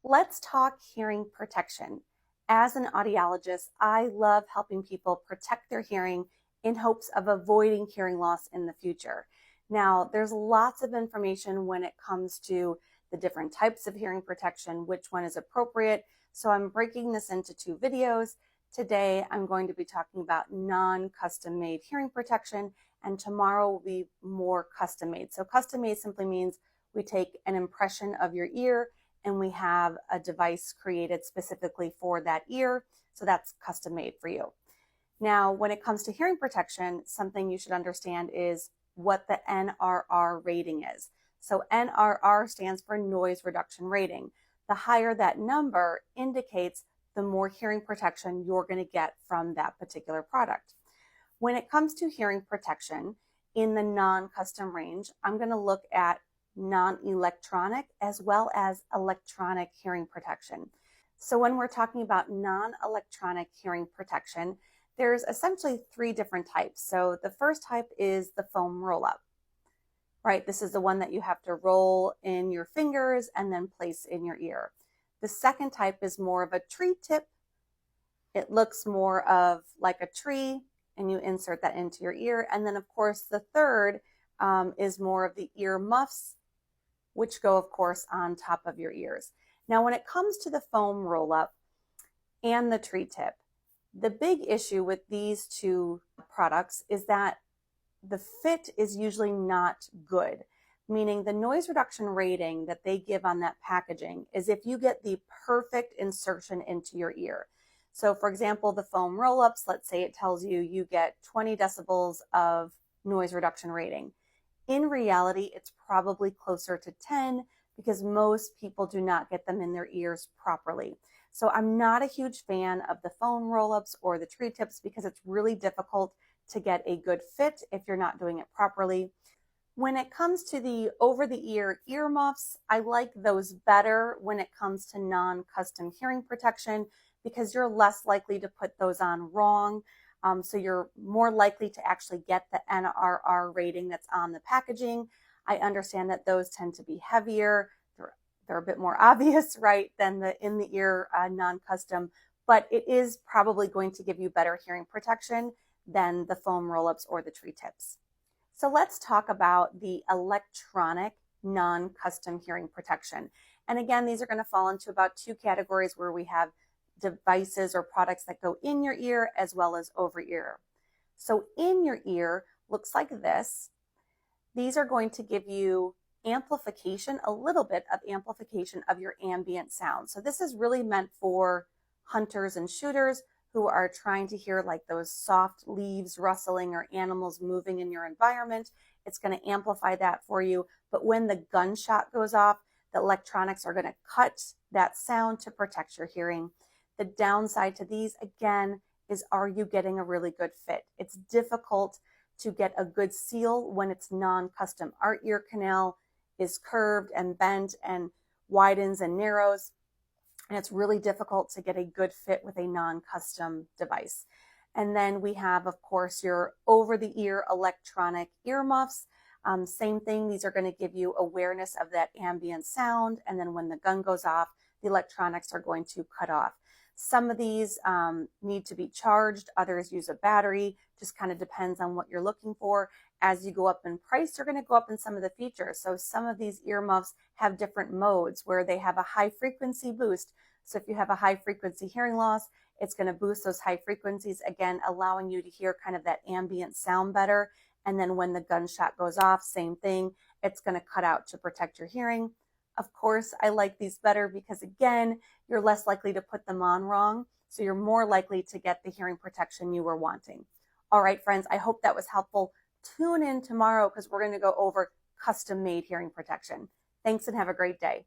Let's talk hearing protection. As an audiologist, I love helping people protect their hearing in hopes of avoiding hearing loss in the future. Now, there's lots of information when it comes to the different types of hearing protection, which one is appropriate. So I'm breaking this into two videos. Today, I'm going to be talking about non-custom made hearing protection, and tomorrow will be more custom made. So custom made simply means we take an impression of your ear and we have a device created specifically for that ear. So that's custom made for you. Now, when it comes to hearing protection, something you should understand is what the NRR rating is. So NRR stands for noise reduction rating. The higher that number indicates the more hearing protection you're going to get from that particular product. When it comes to hearing protection in the non-custom range, I'm going to look at non-electronic as well as electronic hearing protection. So when we're talking about non-electronic hearing protection, there's essentially three different types. So the first type is the foam roll-up, right? This is the one that you have to roll in your fingers and then place in your ear. The second type is more of a tree tip. It looks more of like a tree, and you insert that into your ear. And then of course, the third is more of the ear muffs, which go, of course, on top of your ears. Now, when it comes to the foam roll-up and the tree tip, the big issue with these two products is that the fit is usually not good, meaning the noise reduction rating that they give on that packaging is if you get the perfect insertion into your ear. So for example, the foam roll-ups, let's say it tells you you get 20 decibels of noise reduction rating. In reality, it's probably closer to 10 because most people do not get them in their ears properly. So I'm not a huge fan of the foam roll-ups or the tree tips because it's really difficult to get a good fit if you're not doing it properly. When it comes to the over-the-ear earmuffs, I like those better when it comes to non-custom hearing protection because you're less likely to put those on wrong. So you're more likely to actually get the NRR rating that's on the packaging. I understand that those tend to be heavier. They're a bit more obvious, right, than the in-the-ear non-custom, but it is probably going to give you better hearing protection than the foam roll-ups or the tree tips. So let's talk about the electronic non-custom hearing protection. And again, these are going to fall into about two categories where we have devices or products that go in your ear as well as over ear. So in your ear looks like this. These are going to give you amplification, a little bit of amplification of your ambient sound. So this is really meant for hunters and shooters who are trying to hear like those soft leaves rustling or animals moving in your environment. It's going to amplify that for you. But when the gunshot goes off, the electronics are going to cut that sound to protect your hearing. The downside to these, again, is are you getting a really good fit? It's difficult to get a good seal when it's non-custom. Our ear canal is curved and bent and widens and narrows, and it's really difficult to get a good fit with a non-custom device. And then we have, of course, your over-the-ear electronic earmuffs. Same thing, these are going to give you awareness of that ambient sound, and then when the gun goes off, the electronics are going to cut off. Some of these need to be charged, others use a battery, just kind of depends on what you're looking for. As you go up in price, you're going to go up in some of the features. So some of these earmuffs have different modes where they have a high frequency boost. So if you have a high frequency hearing loss, it's going to boost those high frequencies, again, allowing you to hear kind of that ambient sound better. And then when the gunshot goes off, same thing, it's going to cut out to protect your hearing. Of course, I like these better because, again, you're less likely to put them on wrong. So you're more likely to get the hearing protection you were wanting. All right, friends, I hope that was helpful. Tune in tomorrow because we're going to go over custom-made hearing protection. Thanks and have a great day.